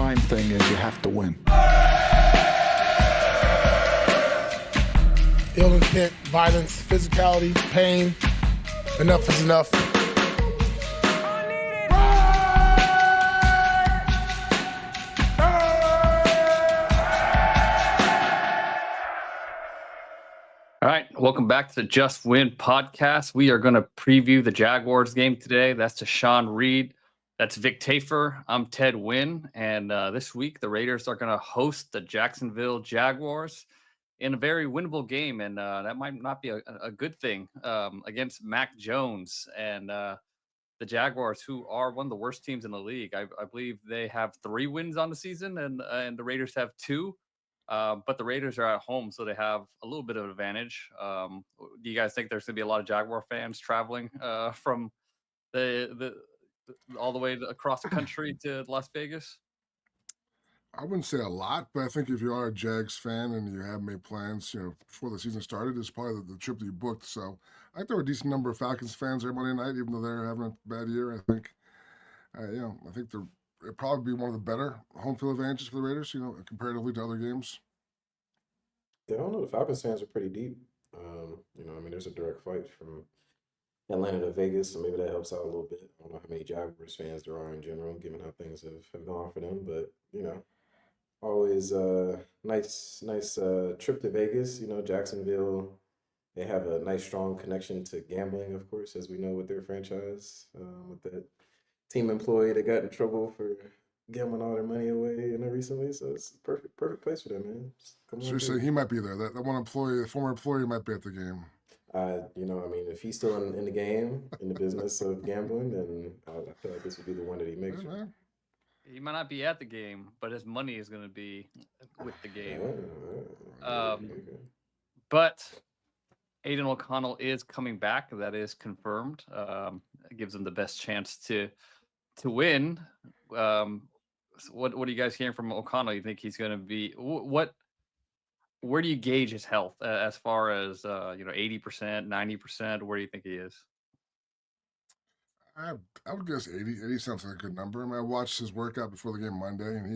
prime thing is you have to win. Ill intent, violence, physicality, pain. Enough is enough. All right, welcome back to the Just Win podcast. We are going to preview the Jaguars game today. That's Tashan Reed. That's Vic Tafer. I'm Ted Wynn. And this week, the Raiders are going to host the Jacksonville Jaguars in a very winnable game. And that might not be a good thing against Mac Jones and the Jaguars, who are one of the worst teams in the league. I believe they have 3 wins on the season, and the Raiders have 2. But the Raiders are at home, so they have a little bit of an advantage. Do you guys think there's going to be a lot of Jaguar fans traveling from the all the way across the country to Las Vegas? I wouldn't say a lot, but I think if you are a Jags fan and you have made plans, before the season started, it's probably the trip that you booked. So I think there were a decent number of Falcons fans there Monday night, even though they're having a bad year. I think, I think it'd probably be one of the better home field advantages for the Raiders, comparatively to other games. Yeah, I don't know. The Falcons fans are pretty deep. There's a direct flight from Atlanta to Vegas, so maybe that helps out a little bit. I don't know how many Jaguars fans there are in general, given how things have gone for them. But, always nice trip to Vegas. Jacksonville, they have a nice, strong connection to gambling, of course, as we know with their franchise, with that team employee that got in trouble for gambling all their money away, recently. So it's a perfect place for them, man. So you're saying he might be there. That one employee, the former employee, might be at the game. If he's still in the game, in the business of gambling, then I feel like this would be the one that he makes. Yeah, He might not be at the game, but his money is going to be with the game. But Aidan O'Connell is coming back. That is confirmed. It gives him the best chance to win. What are you guys hearing from O'Connell? You think he's going to be where do you gauge his health as far as 80%, 90%? Where do you think he is? I would guess 80. 80 sounds like a good number. I watched his workout before the game Monday, and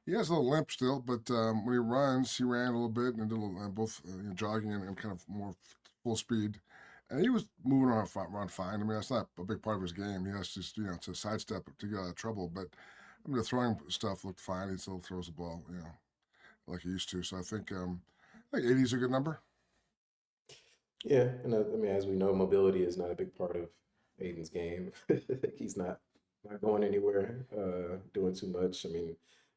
he has a little limp still, but when he runs, he ran a little bit and did both jogging and kind of more full speed, and he was moving around fine. That's not a big part of his game. He has to sidestep to get out of trouble, but the throwing stuff looked fine. He still throws the ball, like he used to. So I think 80 is a good number. Yeah, and as we know, mobility is not a big part of Aiden's game. He's not going anywhere, doing too much.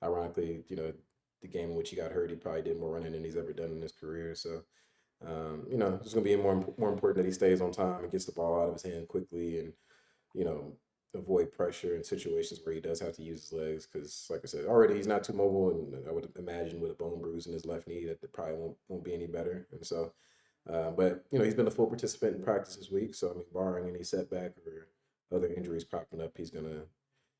Ironically, the game in which he got hurt, he probably did more running than he's ever done in his career. So, it's going to be more important that he stays on time and gets the ball out of his hand quickly, and avoid pressure in situations where he does have to use his legs. Because, like I said, already he's not too mobile, and I would imagine with a bone bruise in his left knee that it probably won't be any better. And so. But he's been a full participant in practice this week. So barring any setback or other injuries popping up, he's gonna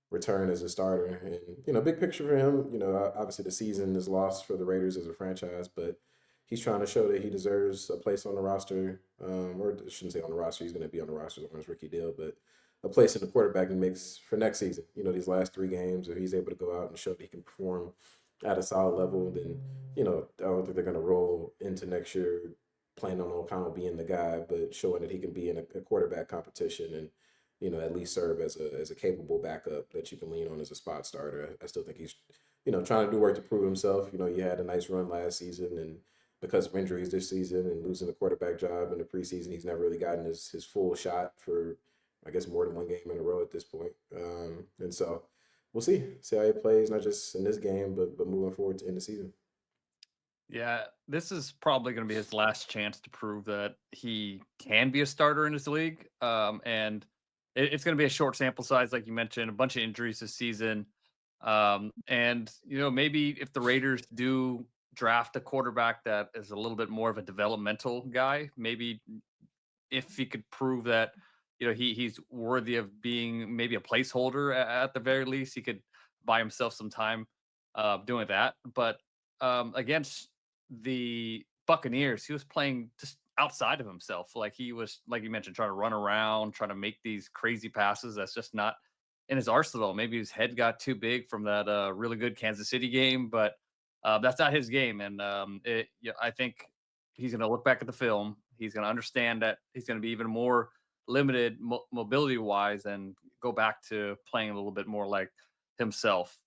return as a starter. And big picture for him. Obviously the season is lost for the Raiders as a franchise, but he's trying to show that he deserves a place on the roster. Or I shouldn't say on the roster. He's gonna be on the roster on his rookie deal, but a place in the quarterbacking mix for next season. These last 3 games, if he's able to go out and show that he can perform at a solid level, then I don't think they're gonna roll into next year planning on O'Connell being the guy, but showing that he can be in a quarterback competition and, at least serve as a capable backup that you can lean on as a spot starter. I still think he's, trying to do work to prove himself. He had a nice run last season, and because of injuries this season and losing the quarterback job in the preseason, he's never really gotten his full shot for, I guess, more than 1 game in a row at this point. And so we'll see how he plays, not just in this game, but moving forward to end the season. Yeah, this is probably going to be his last chance to prove that he can be a starter in this league. And it's going to be a short sample size, like you mentioned, a bunch of injuries this season. And maybe if the Raiders do draft a quarterback that is a little bit more of a developmental guy, maybe if he could prove that, he's worthy of being maybe a placeholder at the very least, he could buy himself some time doing that. But against the Buccaneers, he was playing just outside of himself. Like he was, like you mentioned, trying to run around, trying to make these crazy passes. That's just not in his arsenal. Maybe his head got too big from that really good Kansas City game, but that's not his game. And I think he's going to look back at the film. He's going to understand that he's going to be even more limited mobility wise and go back to playing a little bit more like himself.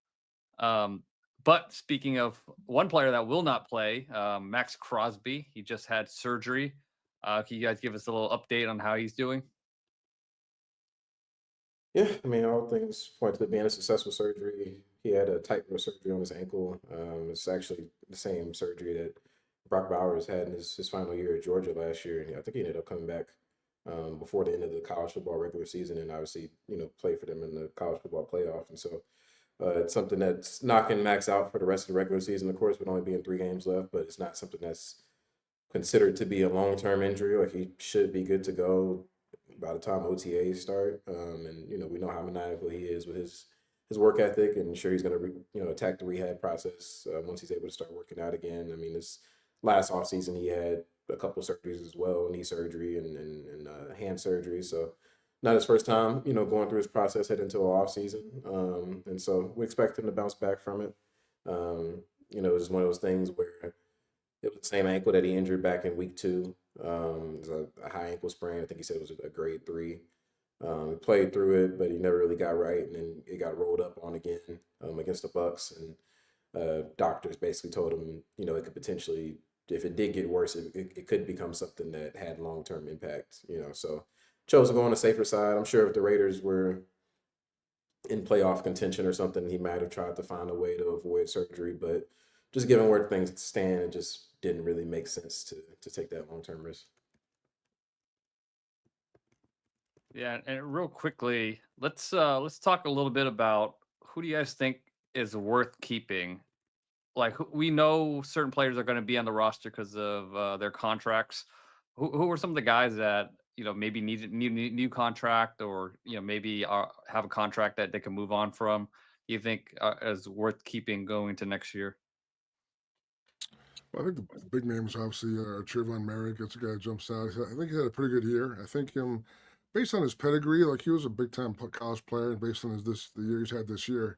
But speaking of one player that will not play, Max Crosby, he just had surgery. Can you guys give us a little update on how he's doing? Yeah, I mean, all things point to being a successful surgery. He had a tightrope surgery on his ankle. It's actually the same surgery that Brock Bowers had in his final year at Georgia last year. And I think he ended up coming back before the end of the college football regular season and obviously, play for them in the college football playoff. And so it's something that's knocking Max out for the rest of the regular season, of course, with only being 3 games left, but it's not something that's considered to be a long-term injury. Like he should be good to go by the time OTAs start. And we know how maniacal he is with his work ethic, and sure he's going to attack the rehab process once he's able to start working out again. I mean, this last offseason he had a couple surgeries as well, knee surgery and hand surgery. So not his first time, going through his process heading into an off season. And so we expect him to bounce back from it. It's one of those things where it was the same ankle that he injured back in week 2. It was a high ankle sprain. I think he said it was a grade 3. He played through it, but he never really got right, and then it got rolled up on again against the Bucks. And doctors basically told him, it could potentially, if it did get worse, it could become something that had long-term impact. So chose to go on the safer side. I'm sure if the Raiders were in playoff contention or something, he might have tried to find a way to avoid surgery, but just given where things stand, it just didn't really make sense to take that long-term risk. Yeah, and real quickly, let's talk a little bit about who do you guys think is worth keeping? Like we know certain players are going to be on the roster because of their contracts. Who are some of the guys that maybe need new contract, or maybe have a contract that they can move on from? You think is worth keeping going into next year? Well, I think the big names obviously are Trayvon Merrick. That's a guy that jumps out. I think he had a pretty good year. I think based on his pedigree, like he was a big time college player, and based on the year he's had this year,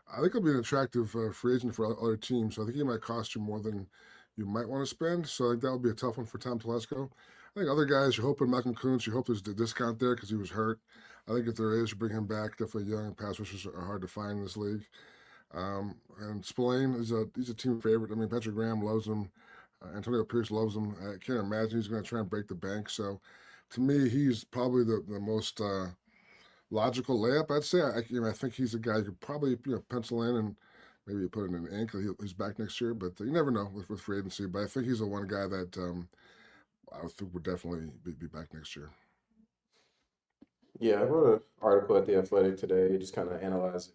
I think he'll be an attractive free agent for other teams. So I think he might cost you more than you might want to spend. So I think that would be a tough one for Tom Telesco. I think other guys, you're hoping Malcolm Kuntz, you hope there's the discount there because he was hurt. I think if there is, you bring him back. Definitely young pass rushers are hard to find in this league. And Spillane he's a team favorite. I mean, Patrick Graham loves him. Antonio Pierce loves him. I can't imagine he's going to try and break the bank. So, to me, he's probably the most logical layup. I'd say. I think he's a guy you could probably pencil in and maybe put in an ink. He's back next year, but you never know with free agency. But I think he's the one guy that I think would definitely be back next year. Yeah, I wrote an article at The Athletic today, just kind of analyzing,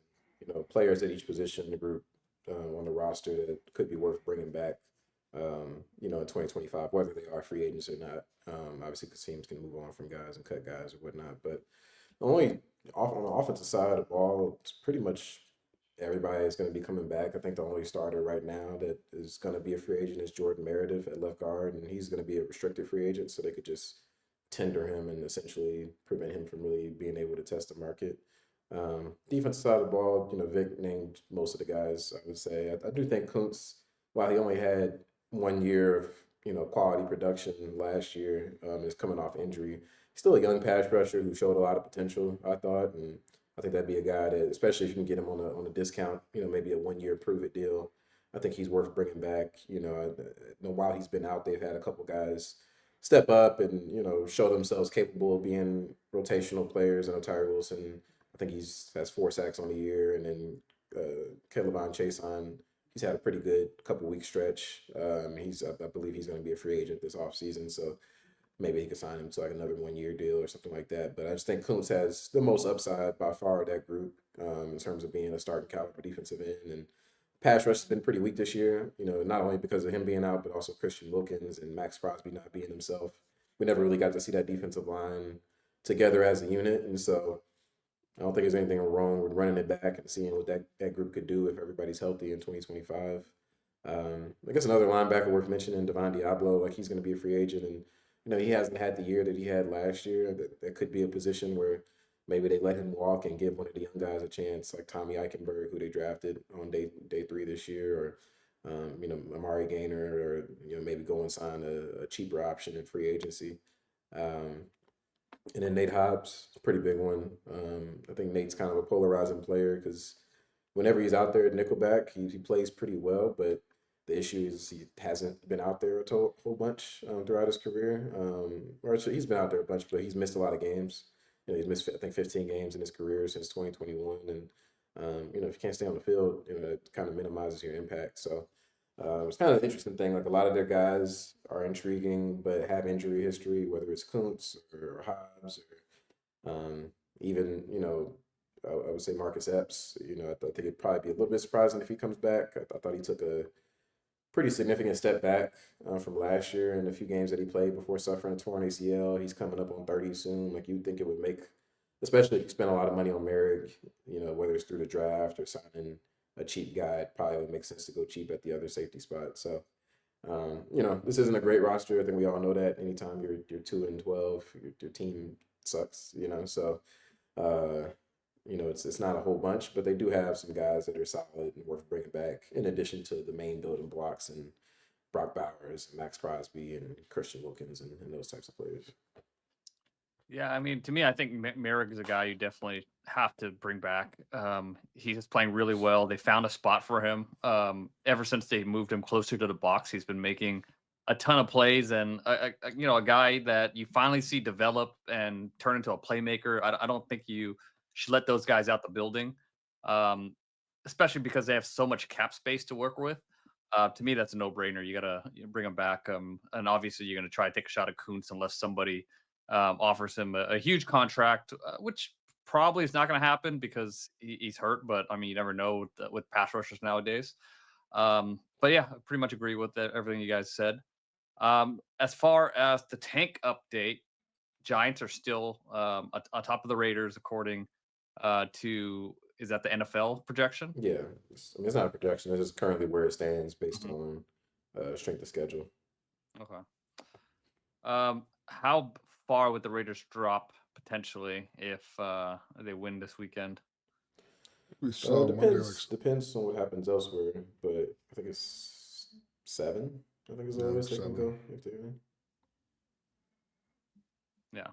players at each position in the group on the roster that could be worth bringing back, in 2025, whether they are free agents or not. Obviously, because teams can move on from guys and cut guys or whatnot. But on the offensive side of the ball, it's pretty much everybody is going to be coming back. I think the only starter right now that is going to be a free agent is Jordan Meredith at left guard, and he's going to be a restricted free agent, so they could just tender him and essentially prevent him from really being able to test the market. Defensive side of the ball, Vic named most of the guys, I would say. I do think Kuntz, while he only had 1 year of, quality production last year, is coming off injury. He's still a young pass rusher who showed a lot of potential, I thought. And I think that'd be a guy that, especially if you can get him on a discount, maybe a 1 year prove-it deal, I think he's worth bringing back. While he's been out, they've had a couple guys step up and, show themselves capable of being rotational players. I know Tyree Wilson, I think has 4 sacks on the year. And then Kelvin Chason, he's had a pretty good couple week stretch. I believe he's going to be a free agent this offseason. So maybe he could sign him to like another 1 year deal or something like that. But I just think Kuntz has the most upside by far of that group in terms of being a starting caliber defensive end. And pass rush has been pretty weak this year, not only because of him being out, but also Christian Wilkins and Max Crosby not being himself. We never really got to see that defensive line together as a unit. And so I don't think there's anything wrong with running it back and seeing what that group could do if everybody's healthy in 2025. I guess another linebacker worth mentioning, Devon Diablo, like he's going to be a free agent. And, he hasn't had the year that he had last year. That could be a position where maybe they let him walk and give one of the young guys a chance, like Tommy Eichenberg, who they drafted on day 3 this year, or Amari Gaynor, or maybe go and sign a cheaper option in free agency. And then Nate Hobbs, pretty big one. I think Nate's kind of a polarizing player because whenever he's out there at nickelback, he plays pretty well, but the issue is he hasn't been out there whole bunch throughout his career. Or actually, he's been out there a bunch, but he's missed a lot of games. He's missed, I think, 15 games in his career since 2021. And, if you can't stay on the field, it kind of minimizes your impact. So it's kind of an interesting thing. Like, a lot of their guys are intriguing, but have injury history, whether it's Kuntz or Hobbs or even, I would say Marcus Epps. I think it'd probably be a little bit surprising if he comes back. I thought he took a pretty significant step back from last year in a few games that he played before suffering a torn ACL. He's coming up on 30 soon. Like, you'd think it would make, especially if you spend a lot of money on Merrick, whether it's through the draft or signing a cheap guy, it probably would make sense to go cheap at the other safety spot. So, this isn't a great roster. I think we all know that. Anytime you're 2-12, your team sucks, so it's not a whole bunch, but they do have some guys that are solid and worth bringing back, in addition to the main building blocks and Brock Bowers, Max Crosby, and Christian Wilkins, and those types of players. Yeah, I mean, to me, I think Merrick is a guy you definitely have to bring back. He's just playing really well. They found a spot for him. Ever since they moved him closer to the box, he's been making a ton of plays, and a guy that you finally see develop and turn into a playmaker. I don't think you should let those guys out the building, especially because they have so much cap space to work with. To me, that's a no-brainer. You gotta bring him back, and obviously you're gonna try to take a shot at Kuntz unless somebody offers him a huge contract, which probably is not going to happen because he's hurt. But I mean, you never know with pass rushers nowadays. But yeah, I pretty much agree with everything you guys said. As far as the tank update, Giants are still on top of the Raiders according to, is that the NFL projection? Yeah, it's not a projection. It's just currently where it stands based on strength of schedule. Okay. How far would the Raiders drop potentially if they win this weekend? We saw Depends on what happens elsewhere, but I think it's 7. I think it's the lowest they can go if they win. Yeah,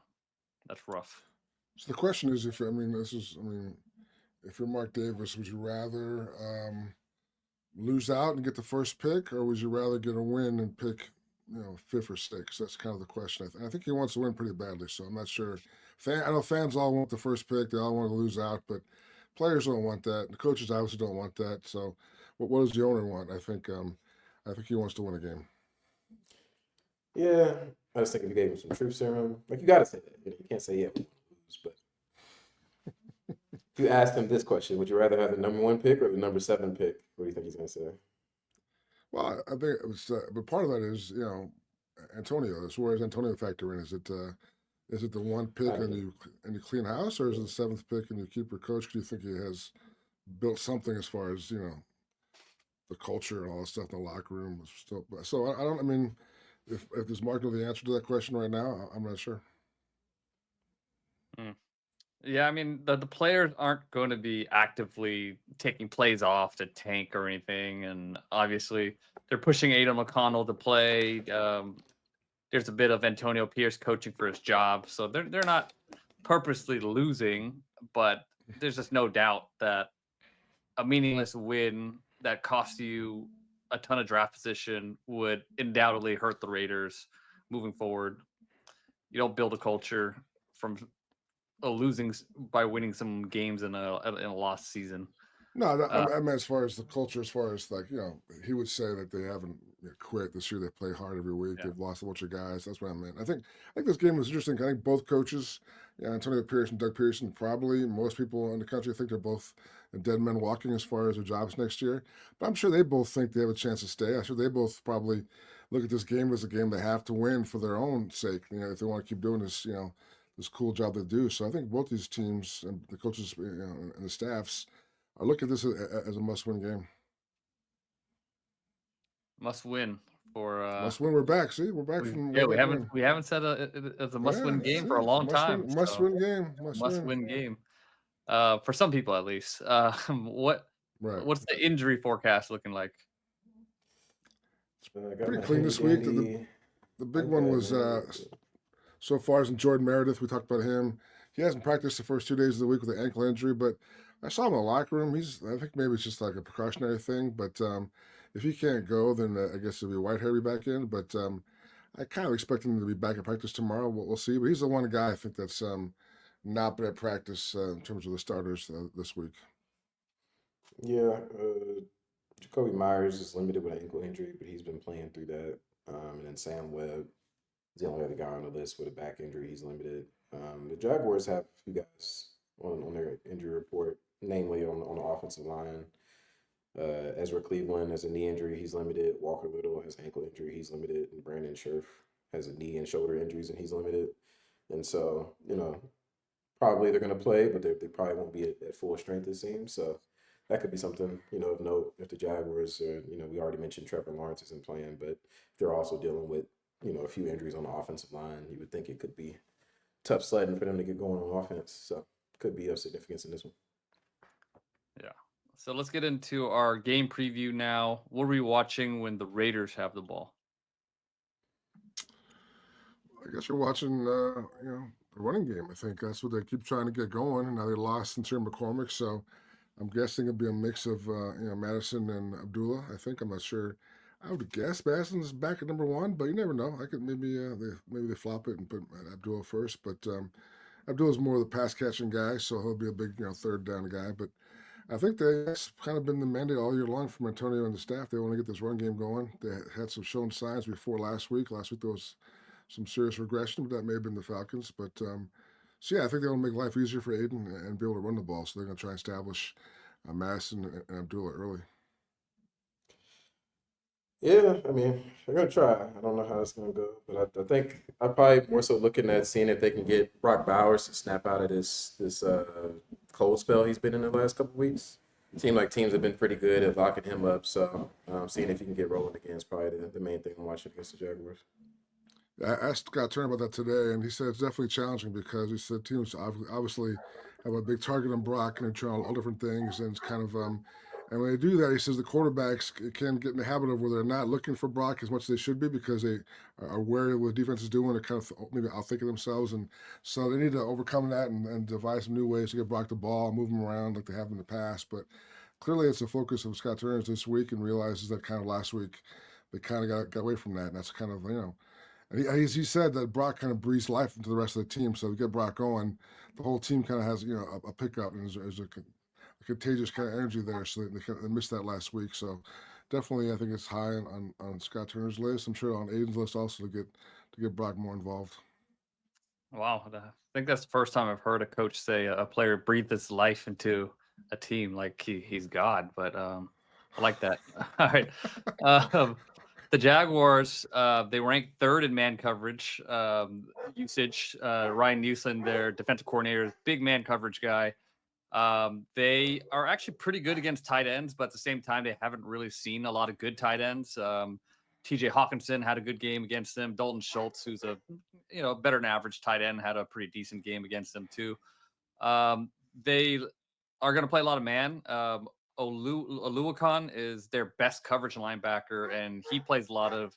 that's rough. So the question is, if you're Mark Davis, would you rather lose out and get the first pick, or would you rather get a win and pick 5th or 6th? That's kind of the question. I think he wants to win pretty badly, so I'm not sure. I know fans all want the first pick; they all want to lose out, but players don't want that. The coaches obviously don't want that. So, what does the owner want? I think he wants to win a game. Yeah, I just think if you gave him some truth serum, like, you got to say that. You can't say, yeah, we want to lose, but if you asked him this question, would you rather have the number 1 pick or the number 7 pick? What do you think he's going to say? Well, I think it was, but part of that is Antonio. That's where does Antonio factor in? Is it the 1 pick and you clean house, or is it the 7th pick and you keep your coach? Do you think he has built something as far as the culture and all that stuff in the locker room? So I don't. I mean, if there's Mark know the answer to that question right now, I'm not sure. Yeah, I mean, the players aren't going to be actively taking plays off to tank or anything, and obviously they're pushing Aidan O'Connell to play. There's a bit of Antonio Pierce coaching for his job, so they're not purposely losing, but there's just no doubt that a meaningless win that costs you a ton of draft position would undoubtedly hurt the Raiders moving forward. You don't build a culture from losing by winning some games in a lost season. No, I mean, as far as the culture, as far as he would say that they haven't quit this year. They play hard every week. Yeah. They've lost a bunch of guys. That's what I meant. I think this game was interesting. I think both coaches, Antonio Pierce and Doug Pearson, probably most people in the country think they're both dead men walking as far as their jobs next year. But I'm sure they both think they have a chance to stay. I'm sure they both probably look at this game as a game they have to win for their own sake. If they want to keep doing this, this cool job they do. So I think both these teams and the coaches, and the staffs I look at this as a must-win game. Must win for. Must win. We're back. See, we're back from way back when. We haven't said it's a must win game for a see, long time. Must win game. Must win game. For some people at least. What's the injury forecast looking like? Pretty clean this week. The big one was so far is in Jordan Meredith. We talked about him. He hasn't practiced the first 2 days of the week with an ankle injury, but I saw him in the locker room. I think maybe it's just like a precautionary thing. But if he can't go, then I guess it'll be Whitehair be back in. But I kind of expect him to be back at practice tomorrow. We'll see. But he's the one guy I think that's not been at practice in terms of the starters this week. Yeah, Jacoby Myers is limited with an ankle injury, but he's been playing through that. And then Sam Webb is the only other guy on the list with a back injury. He's limited. The Jaguars have a few guys on their injury report, namely on the offensive line. Ezra Cleveland has a knee injury. He's limited. Walker Little has an ankle injury. He's limited. And Brandon Scherf has a knee and shoulder injuries, and he's limited. And so, probably they're going to play, but they probably won't be at full strength, it seems. So that could be something, of note if the Jaguars are, we already mentioned Trevor Lawrence isn't playing, but they're also dealing with, a few injuries on the offensive line. You would think it could be tough sledding for them to get going on offense. So could be of significance in this one. Yeah. So let's get into our game preview now. What are we watching when the Raiders have the ball? I guess you're watching, the running game. I think that's what they keep trying to get going. And now they lost in Terry McCormick, so I'm guessing it'll be a mix of Madison and Abdullah. I think I'm not sure. I would guess Madison's back at number 1, but you never know. I could maybe they flop it and put Abdullah first, but Abdullah's more of the pass catching guy, so he'll be a big third down guy. But I think that's kind of been the mandate all year long from Antonio and the staff. They want to get this run game going. They had some shown signs before last week. Last week there was some serious regression, but that may have been the Falcons. But so yeah, I think they want to make life easier for Aiden and be able to run the ball. So they're going to try and establish Madison and Abdullah early. Yeah, I mean, they're going to try. I don't know how it's going to go, but I think I'm probably more so looking at seeing if they can get Brock Bowers to snap out of this cold spell he's been in the last couple of weeks. It seemed like teams have been pretty good at locking him up, so seeing if he can get rolling again is probably the main thing I'm watching against the Jaguars. I asked Scott Turner about that today, and he said it's definitely challenging because he said teams obviously have a big target on Brock and they're trying all different things, and it's kind of and when they do that, he says the quarterbacks can get in the habit of where they're not looking for Brock as much as they should be because they are wary of what defense is doing. They're kind of maybe outthinking themselves, and so they need to overcome that and devise some new ways to get Brock the ball, move him around like they have in the past. But clearly, it's the focus of Scott Turner this week, and realizes that kind of last week they kind of got away from that, and that's kind of And he said that Brock kind of breathes life into the rest of the team. So to get Brock going, the whole team kind of has a pickup, and there's a contagious kind of energy there. So they missed that last week. So definitely, I think it's high on Scott Turner's list. I'm sure on Aiden's list also to get Brock more involved. Wow, I think that's the first time I've heard a coach say a player breathed his life into a team like he's God. But I like that. All right. The Jaguars, they ranked 3rd in man coverage usage. Ryan Newsland, their defensive coordinator, big man coverage guy. They are actually pretty good against tight ends, but at the same time, they haven't really seen a lot of good tight ends. TJ Hawkinson had a good game against them. Dalton Schultz, who's a better than average tight end, had a pretty decent game against them too. They are going to play a lot of man. Oluwakan is their best coverage linebacker, and he plays a lot of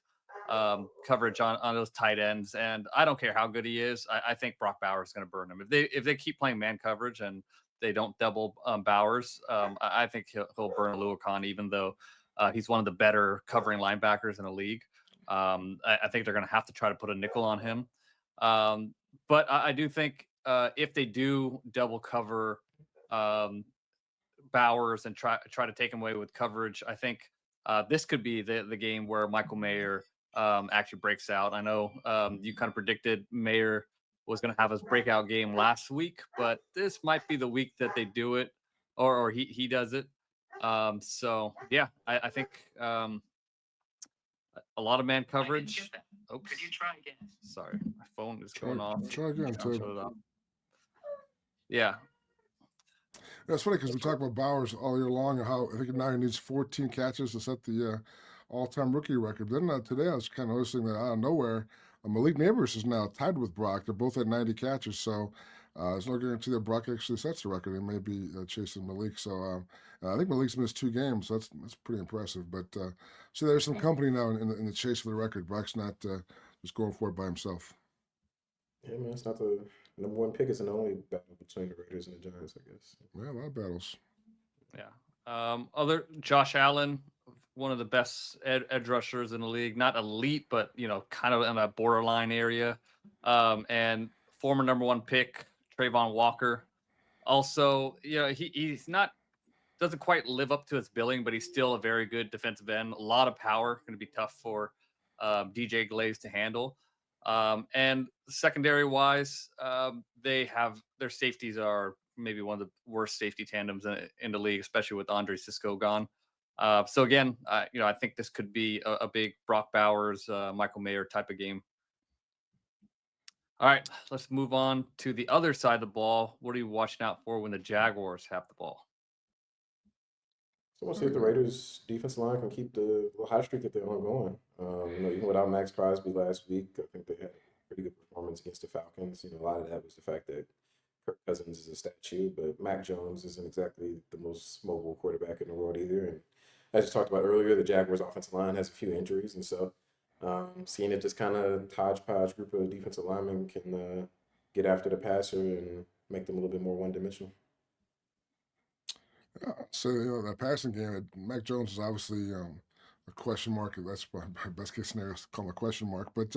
coverage on those tight ends. And I don't care how good he is. I think Brock Bowers is going to burn him. If they keep playing man coverage and they don't double Bowers, I think he'll burn Oluwakan, even though he's one of the better covering linebackers in the league. I think they're going to have to try to put a nickel on him. But I do think if they do double cover Bowers and try to take him away with coverage, I think this could be the game where Michael Mayer actually breaks out. I know you kind of predicted Mayer was going to have his breakout game last week, but this might be the week that they do it, or he does it. So yeah, I think a lot of man coverage. Oops. Could you try again? Sorry, my phone is going off. Try again, too. Yeah. That's funny because we talk about Bowers all year long and how I think now he needs 14 catches to set the all-time rookie record. Then today I was kind of noticing that out of nowhere, Malik Neighbors is now tied with Brock. They're both at 90 catches, so there's no guarantee that Brock actually sets the record. He may be chasing Malik. So I think Malik's missed 2 games, so that's pretty impressive. But so there's some company now in the chase for the record. Brock's not just going for it by himself. Yeah, man, it's not the number 1 pick. It's the only battle between the Raiders and the Giants, I guess. Yeah, a lot of battles. Yeah. Other Josh Allen, one of the best edge rushers in the league. Not elite, but kind of in that borderline area. And former number 1 pick Trayvon Walker. Also, he's not doesn't quite live up to his billing, but he's still a very good defensive end. A lot of power, going to be tough for DJ Glaze to handle. And secondary wise, they have their safeties are maybe one of the worst safety tandems in the league, especially with Andre Cisco gone. So again, I think this could be a big Brock Bowers, Michael Mayer type of game. All right, let's move on to the other side of the ball. What are you watching out for when the Jaguars have the ball? So we'll see if the Raiders' defensive line can keep the hot streak that they're on going. Even without Max Crosby last week, I think they had a pretty good performance against the Falcons. A lot of that was the fact that Kirk Cousins is a statue, but Mac Jones isn't exactly the most mobile quarterback in the world either. And as you talked about earlier, the Jaguars' offensive line has a few injuries, and so seeing if this kind of hodgepodge group of defensive linemen can get after the passer and make them a little bit more one-dimensional. So that passing game, Mac Jones is obviously a question mark. That's my best case scenario is to call him a question mark. But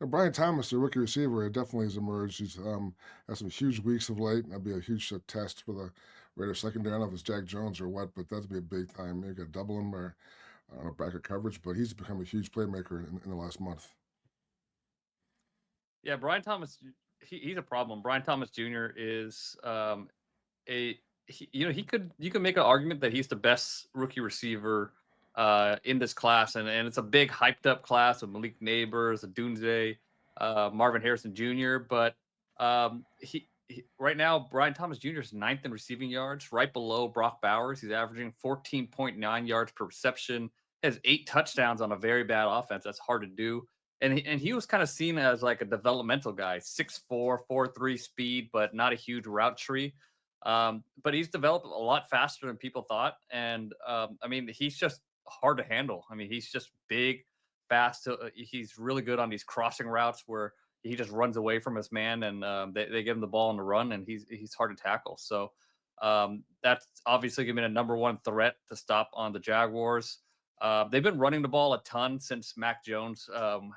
Brian Thomas, the rookie receiver, definitely has emerged. He's had some huge weeks of late. That'd be a huge test for the Raiders secondary. I don't know if it's Jack Jones or what, but that'd be a big time. Maybe got to double him or bracket coverage. But he's become a huge playmaker in the last month. Yeah, Brian Thomas, he's a problem. Brian Thomas Jr. is you could make an argument that he's the best rookie receiver in this class, and it's a big hyped up class with Malik Neighbors, Dunze, Marvin Harrison Jr. But he right now Brian Thomas Jr. is 9th in receiving yards, right below Brock Bowers. He's averaging 14.9 yards per reception. Has 8 touchdowns on a very bad offense. That's hard to do. And he was kind of seen as like a developmental guy, 6'4", 4'3" speed, but not a huge route tree. But he's developed a lot faster than people thought. And he's just hard to handle. He's just big, fast. He's really good on these crossing routes where he just runs away from his man and they give him the ball on the run, and he's hard to tackle. So that's obviously going to be a number 1 threat to stop on the Jaguars. They've been running the ball a ton since Mac Jones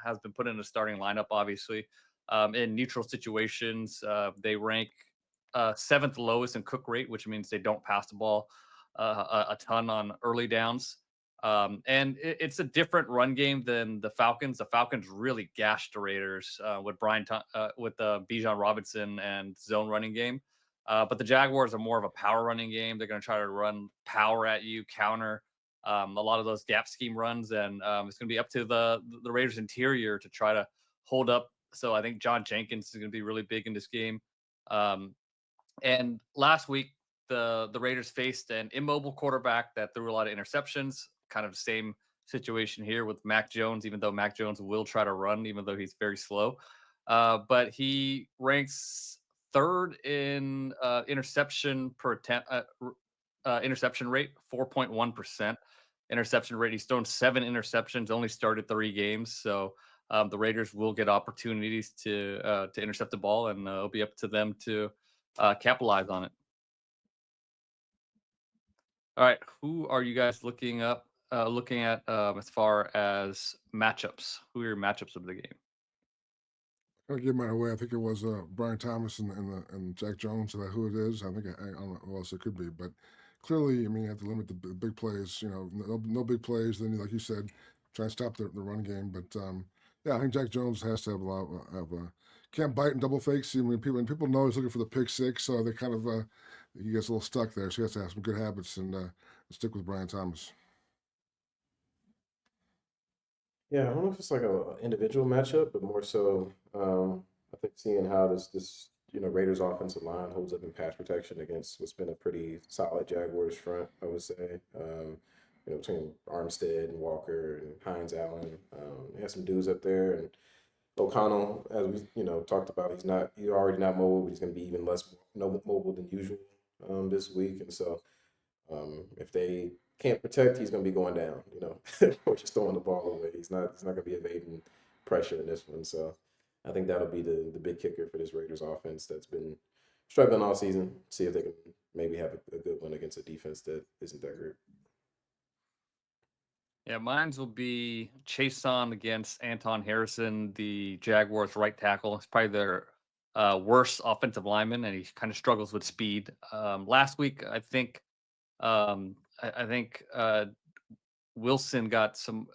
has been put in the starting lineup, obviously. In neutral situations, they rank 7th lowest in cook rate, which means they don't pass the ball a ton on early downs. And it's a different run game than the Falcons. The Falcons really gashed the Raiders with Bijan Robinson and zone running game. But the Jaguars are more of a power running game. They're going to try to run power at you, counter a lot of those gap scheme runs, and it's going to be up to the Raiders interior to try to hold up. So I think John Jenkins is going to be really big in this game. And last week, the Raiders faced an immobile quarterback that threw a lot of interceptions. Kind of the same situation here with Mac Jones, even though Mac Jones will try to run, even though he's very slow. But he ranks 3rd in interception per attempt, interception rate, 4.1%. Interception rate. He's thrown 7 interceptions, only started 3 games. So the Raiders will get opportunities to intercept the ball, and it'll be up to them to capitalize on it. All right, who are you guys looking at as far as matchups? Who are your matchups of the game? I'll give mine away. I think it was Brian Thomas and Jack Jones. Who it is? I think I don't know who else it could be, but clearly, you have to limit the big plays. No big plays. Then, like you said, try and stop the run game. But yeah, I think Jack Jones has to have a lot can't bite and double fakes. People know he's looking for the pick 6, so they kind of he gets a little stuck there. So he has to have some good habits and stick with Brian Thomas. Yeah, I don't know if it's like an individual matchup, but more so, I think seeing how this Raiders offensive line holds up in pass protection against what's been a pretty solid Jaguars front, I would say. between Armstead and Walker and Hines Allen. They have some dudes up there, and O'Connell, as we talked about, he's already not mobile, but he's going to be even less mobile than usual this week. And so if they can't protect, he's going to be going down. Or just throwing the ball away. He's not going to be evading pressure in this one. So I think that'll be the big kicker for this Raiders offense that's been struggling all season. See if they can maybe have a good one against a defense that isn't that great. Yeah, mine's will be Tashan against Anton Harrison, the Jaguars right tackle. It's probably their worst offensive lineman, and he kind of struggles with speed. Last week, I think Wilson got some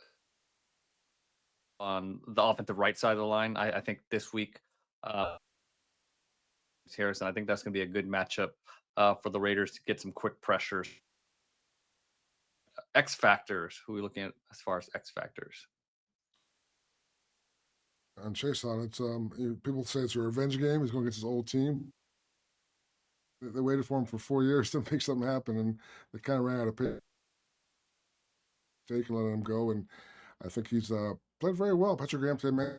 on the offensive right side of the line. I think this week, Harrison, I think that's going to be a good matchup for the Raiders to get some quick pressures. X factors. Who are we looking at as far as X factors? On Tashan, it's people say it's a revenge game. He's going against his old team. They waited for him for 4 years to make something happen, and they kind of ran out of pay. Taking letting him go, and I think he's played very well. Patrick Graham said, man,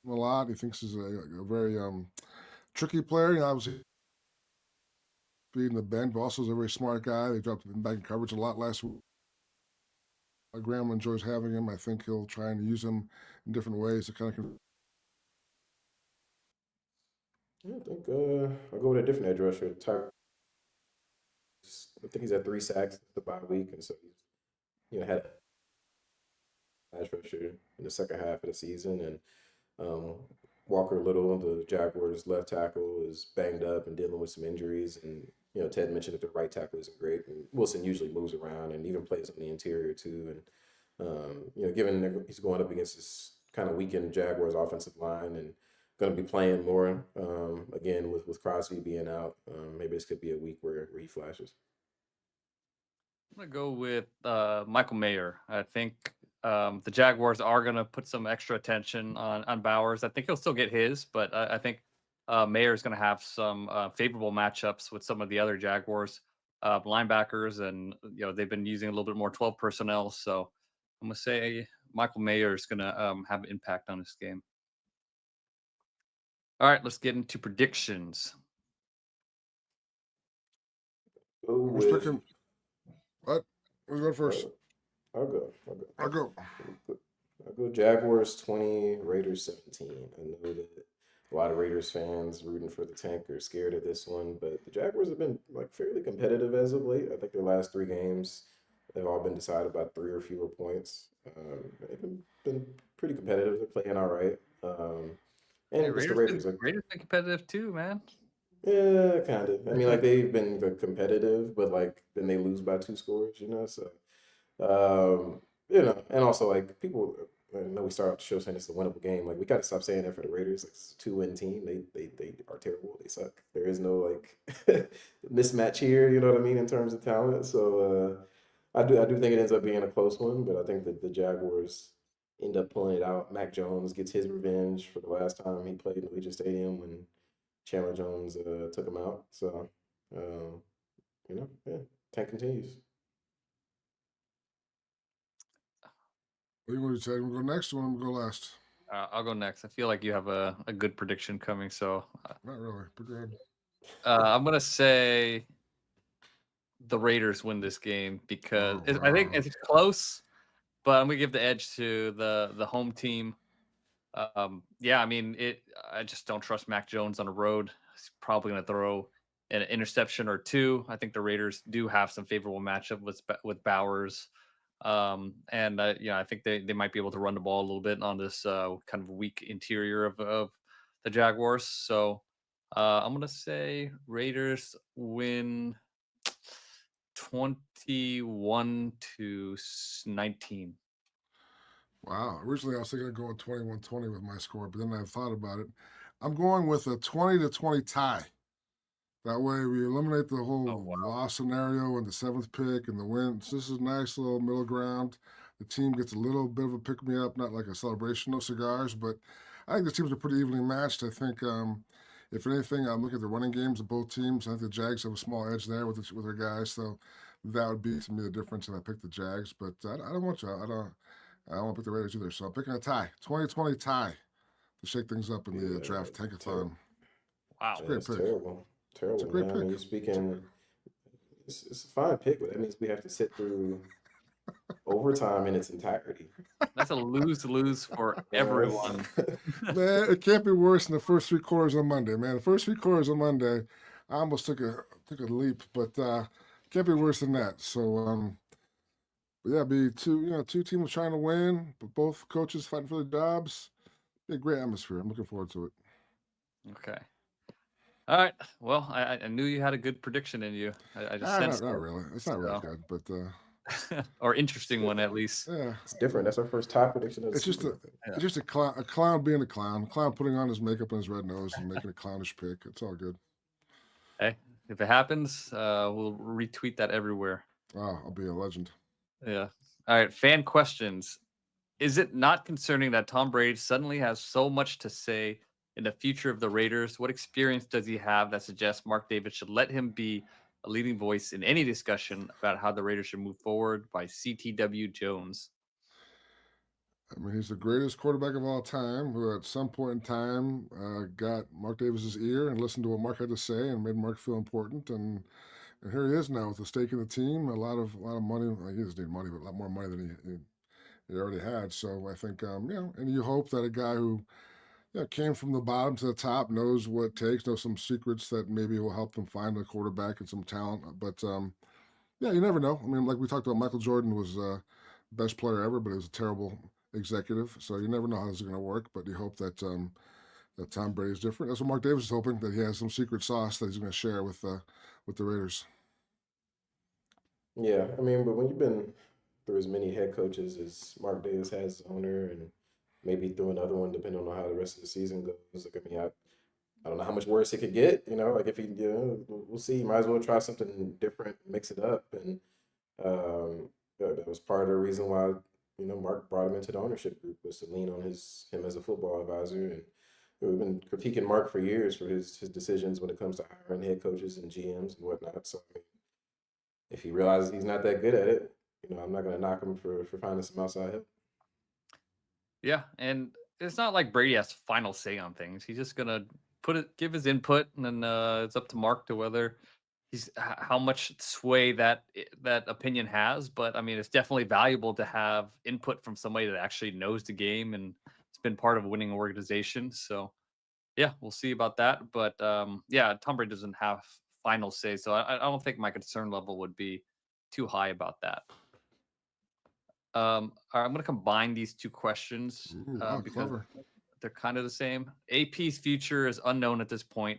a lot. He thinks he's a very tricky player. Obviously, speed in the bend, but also is a very smart guy. They dropped him back in coverage a lot last week. Graham enjoys having him. I think he'll try and use him in different ways to kind of. I think I'll go with a different edge rusher. I think he's at 3 sacks the bye week, and so he's had edge rusher in the second half of the season. And Walker Little, the Jaguars' left tackle, is banged up and dealing with some injuries. And Ted mentioned that the right tackle isn't great, and Wilson usually moves around and even plays on the interior too. And given he's going up against this kind of weakened Jaguars offensive line and going to be playing more again with Crosby being out, maybe this could be a week where he flashes. I'm gonna go with Michael Mayer. I think the Jaguars are gonna put some extra attention on Bowers. I think he'll still get his, but I think Mayer is gonna have some favorable matchups with some of the other Jaguars linebackers, and they've been using a little bit more 12 personnel. So I'm gonna say Michael Mayer is gonna have an impact on this game. All right, let's get into predictions. Who's picking? What? Who's going first? I'll go. I'll go. I'll go Jaguars 20, Raiders 17. I know that a lot of Raiders fans rooting for the tank are scared of this one, but the Jaguars have been fairly competitive as of late. I think their last 3 games, they've all been decided by 3 or fewer points. They've been pretty competitive. They're playing all right. And Hey, it's the Raiders Raiders. been competitive too, man. Yeah, kind of. I mean, they've been competitive, but then they lose by 2 scores, So, and also people. I know we started the show saying it's a winnable game. We got to stop saying that for the Raiders. It's a 2-win team. They are terrible. They suck. There is no mismatch here. You know what I mean in terms of talent. So I do think it ends up being a close one, but I think that the Jaguars end up pulling it out. Mac Jones gets his revenge for the last time he played in Allegiant Stadium when Chandler Jones took him out. So, tank continues. What do you want to say? We'll go next or we'll go last? I'll go next. I feel like you have a good prediction coming, so Not really, but go ahead. I'm gonna say the Raiders win this game because I think it's close, but I'm gonna give the edge to the home team. Yeah, I mean I just don't trust Mac Jones on the road. He's probably gonna throw an interception or 2. I think the Raiders do have some favorable matchup with Bowers. And I think they might be able to run the ball a little bit on this kind of weak interior of the Jaguars. So I'm gonna say Raiders win 21-19. Wow. Originally, I was thinking of going 21-20 with my score, but then I thought about it. I'm going with a 20-20 tie. That way, we eliminate the whole loss scenario and the 7th pick and the wins. This is a nice little middle ground. The team gets a little bit of a pick-me-up, not like a celebration, no cigars, but I think the teams are pretty evenly matched. I think, if anything, I'm looking at the running games of both teams. I think the Jags have a small edge there with their guys. So that would be to me the difference if I picked the Jags. But I don't want to. I don't want to pick the Raiders either. So I'm picking a tie, 2020 tie to shake things up in the Yeah, draft tankathon. Wow. It's a yeah, great it's pick. terrible, It's a terrible, great man. I pick. mean, you're speaking. It's a fine pick, but that means we have to sit through overtime in its entirety. That's a lose-lose for everyone. Man, it can't be worse than the first 3 quarters on Monday, man. The first 3 quarters on Monday, I almost took a leap, but can't be worse than that. So but yeah, be two teams trying to win, but both coaches fighting for their jobs. Be a great atmosphere. I'm looking forward to it. Okay. All right. Well, I knew you had a good prediction in you. I just Not sensed it. really. It's not really So, good, but or interesting one at least. yeah, It's different. That's our first tie prediction of the it's just season, I think. Yeah. it's just a clown being a clown putting on his makeup and his red nose and making a clownish pick. It's all good. Hey, if it happens, we'll retweet that everywhere. Wow, I'll be a legend. Yeah. All right. Fan questions. Is it not concerning that Tom Brady suddenly has so much to say in the future of the Raiders? What experience does he have that suggests Mark Davis should let him be a leading voice in any discussion about how the Raiders should move forward? By CTW Jones. I mean, he's the greatest quarterback of all time, who at some point in time got Mark Davis's ear and listened to what Mark had to say and made Mark feel important. And here he is now with a stake in the team, a lot of money. Well, he doesn't need money, but a lot more money than he already had. So I think, and you hope that a guy who came from the bottom to the top knows what it takes, knows some secrets that maybe will help them find a quarterback and some talent. But yeah, you never know. I mean, like we talked about, Michael Jordan was best player ever, but he was a terrible executive. So you never know how this is going to work. But you hope that that Tom Brady is different. That's what Mark Davis is hoping, that he has some secret sauce that he's going to share with the Raiders. Yeah, I mean, but when you've been through as many head coaches as Mark Davis has as owner, and maybe through another one, depending on how the rest of the season goes. Like, I mean, I don't know how much worse it could get. Like if he, we'll see. Might as well try something different, mix it up, and that was part of the reason why Mark brought him into the ownership group, was to lean on him as a football advisor. And we've been critiquing Mark for years for his decisions when it comes to hiring head coaches and GMs and whatnot. So I mean, if he realizes he's not that good at it, I'm not going to knock him for finding some outside help. Yeah, and it's not like Brady has final say on things. He's just gonna give his input, and then it's up to Mark to whether how much sway that opinion has. But I mean, it's definitely valuable to have input from somebody that actually knows the game and has been part of a winning organization. So yeah, we'll see about that. But yeah, Tom Brady doesn't have final say, so I don't think my concern level would be too high about that. All right, I'm going to combine these two questions because Clever. they're kind of the same. AP's future is unknown at this point,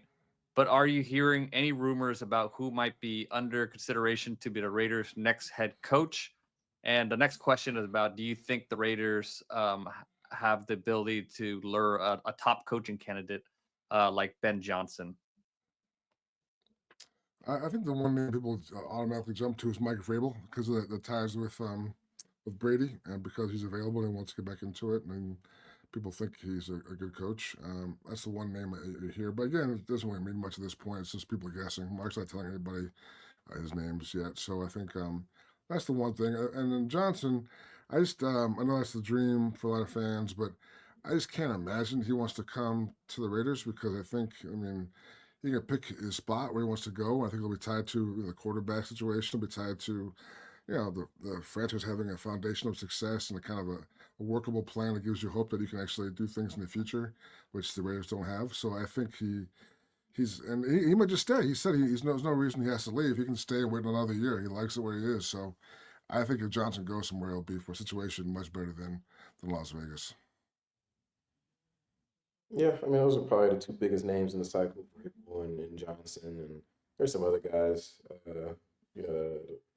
but are you hearing any rumors about who might be under consideration to be the Raiders' next head coach? And the next question is about, do you think the Raiders have the ability to lure a top coaching candidate like Ben Johnson? I think the one name people automatically jump to is Mike Vrabel because of the ties with Brady, and because he's available and wants to get back into it, and people think he's a good coach. That's the one name you hear. But again, it doesn't really mean much at this point. It's just people guessing. Mark's not telling anybody his names yet. So I think that's the one thing. And then Johnson, I know that's the dream for a lot of fans, but I just can't imagine he wants to come to the Raiders, because I mean, he can pick his spot where he wants to go. I think it'll be tied to the quarterback situation. It'll be tied to the franchise having a foundation of success and a kind of a workable plan that gives you hope that you can actually do things in the future, which the Raiders don't have. So I think he might just stay. He said there's no reason he has to leave. He can stay and wait another year. He likes it where he is. So I think if Johnson goes somewhere, it'll be for a situation much better than Las Vegas. Yeah, I mean, those are probably the two biggest names in the cycle, Vrabel and Johnson, and there's some other guys, that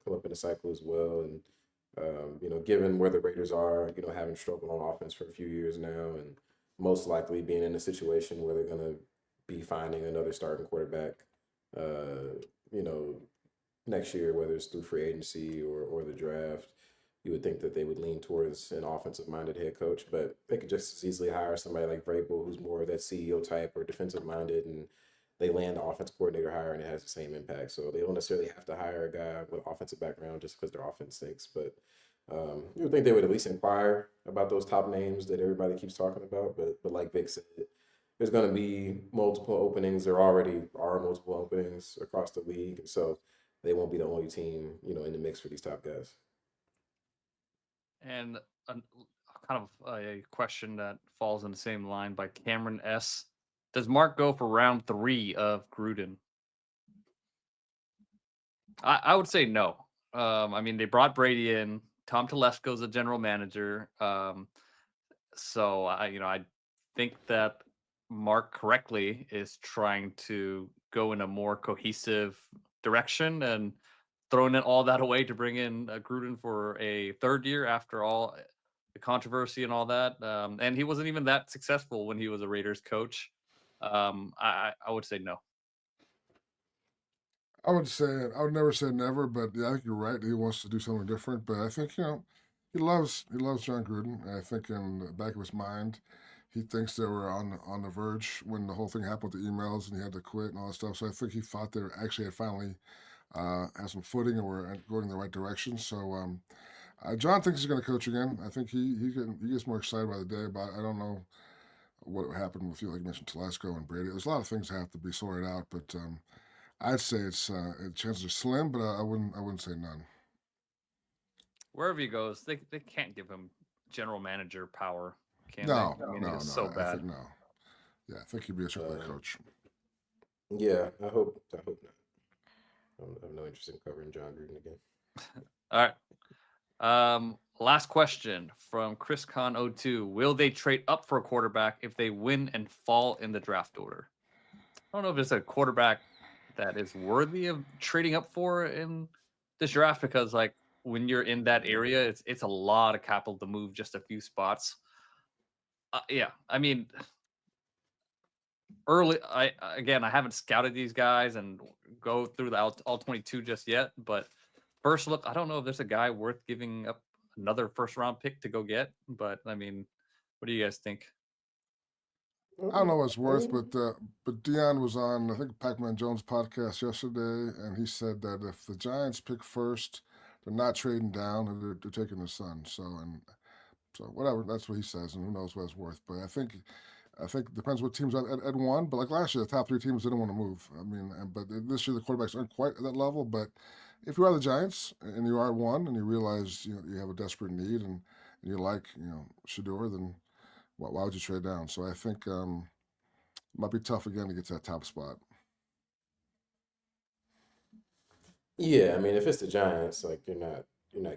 come up in the cycle as well. And given where the Raiders are, having struggled on offense for a few years now, and most likely being in a situation where they're going to be finding another starting quarterback, you know, next year, whether it's through free agency or the draft. You would think that they would lean towards an offensive-minded head coach, but they could just as easily hire somebody like Vrabel, who's more of that CEO type or defensive-minded, and they land the offense coordinator hire and it has the same impact. So they don't necessarily have to hire a guy with offensive background just because their offense stinks. But you would think they would at least inquire about those top names that everybody keeps talking about. But like Vic said, there's going to be multiple openings. There already are multiple openings across the league, so they won't be the only team, in the mix for these top guys. And kind of a question that falls in the same line by Cameron S. Does Mark go for round 3 of Gruden? I would say no. I mean, they brought Brady in. Tom Telesco's the general manager. So I think that Mark correctly is trying to go in a more cohesive direction and throwing it all that away to bring in Gruden for a third year after all the controversy and all that. And he wasn't even that successful when he was a Raiders coach. I would say no. I would never say never, but yeah, I think you're right. He wants to do something different, but I think he loves John Gruden. And I think in the back of his mind, he thinks they were on the verge when the whole thing happened with the emails and he had to quit and all that stuff. So I think he thought they actually had finally had some footing and were going in the right direction. So John thinks he's going to coach again. I think he gets more excited by the day. But I don't know what happened with you, like you mentioned, Telesco and Brady. There's a lot of things that have to be sorted out, but. I'd say chances are slim, but I wouldn't say none. Wherever he goes, they can't give him general manager power, can No, they? I mean, no, it's no. so I bad. think no. Yeah, I think he'd be a strictly coach. Yeah, I hope not. I have no interest in covering John Gruden again. All right. Last question from Chris Con 02. Will they trade up for a quarterback if they win and fall in the draft order? I don't know if it's a quarterback that is worthy of trading up for in this draft because, like, when you're in that area, it's a lot of capital to move just a few spots. Yeah, I mean, I haven't scouted these guys and go through the all 22 just yet, but first look, I don't know if there's a guy worth giving up another first round pick to go get, but I mean, what do you guys think? I don't know what it's worth, but Dion was on I think Pac-Man Jones' podcast yesterday, and he said that if the Giants pick first, they're not trading down, and they're taking the Sun. So whatever, that's what he says, and who knows what it's worth. But I think it depends what teams at one. But like last year, the top 3 teams didn't want to move. I mean, but this year the quarterbacks aren't quite at that level. But if you are the Giants and you are at 1, and you realize you have a desperate need, and you like Shador, then why would you trade down? So I think it might be tough again to get to that top spot. Yeah, I mean, if it's the Giants, like you're not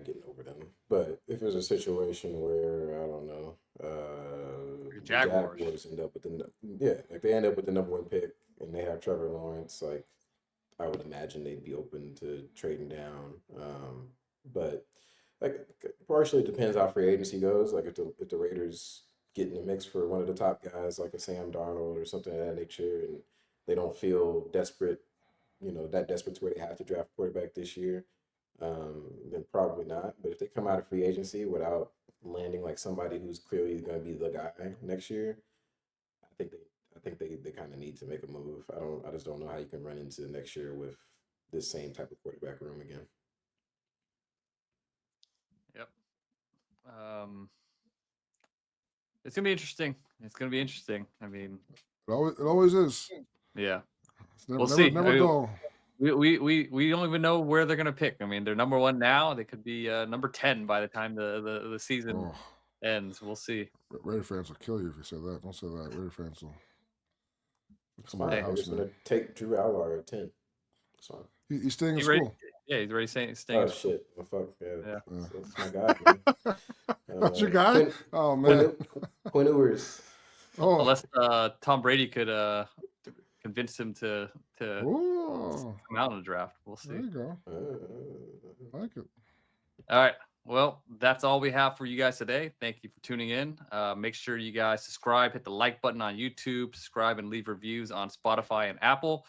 getting over them. But if it's a situation where I don't know, the Jaguars end up with they end up with the number 1 pick and they have Trevor Lawrence, like I would imagine they'd be open to trading down. But like partially depends how free agency goes. Like if the Raiders get in the mix for one of the top guys like a Sam Darnold or something of that nature, and they don't feel desperate, that desperate to where they have to draft a quarterback this year, then probably not. But if they come out of free agency without landing like somebody who's clearly going to be the guy next year, I think they kind of need to make a move. I just don't know how you can run into next year with this same type of quarterback room again. Yep. It's gonna be interesting. I mean, it always is. Yeah. We'll see. Never dull. We don't even know where they're gonna pick. I mean, they're number 1 now. They could be number 10 by the time the season ends. We'll see. Raider fans will kill you if you say that. Don't say that. Raider fans will. It's fine. I'm just gonna take Drew Allar at 10. It's fine. He's staying in school. Yeah, he's already staying. Oh shit! Well, fuck yeah. That's my guy. That's your guy. Oh man. Quinn Ewers. Oh. Unless Tom Brady could convince him to come out in the draft. We'll see. There you go. I like it. All right. Well, that's all we have for you guys today. Thank you for tuning in. Make sure you guys subscribe, hit the like button on YouTube, subscribe, and leave reviews on Spotify and Apple.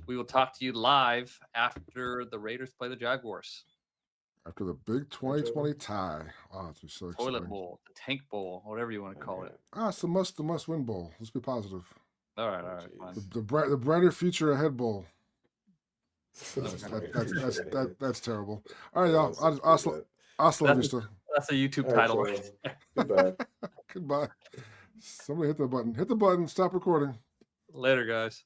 We will talk to you live after the Raiders play the Jaguars. After the big 2020 tie. Oh, it's so exciting. Toilet bowl, the tank bowl, whatever you want to call it. It's the must-win bowl. Let's be positive. All right, Oh, all right. Fine. jeez. The brighter future ahead bowl. Sorry. That's terrible. All right, Yeah, y'all. it's pretty bad. Hasta la That's vista. that's a YouTube All right, title. y'all. Goodbye. Goodbye. Somebody hit the button. Hit the button. Stop recording. Later, guys.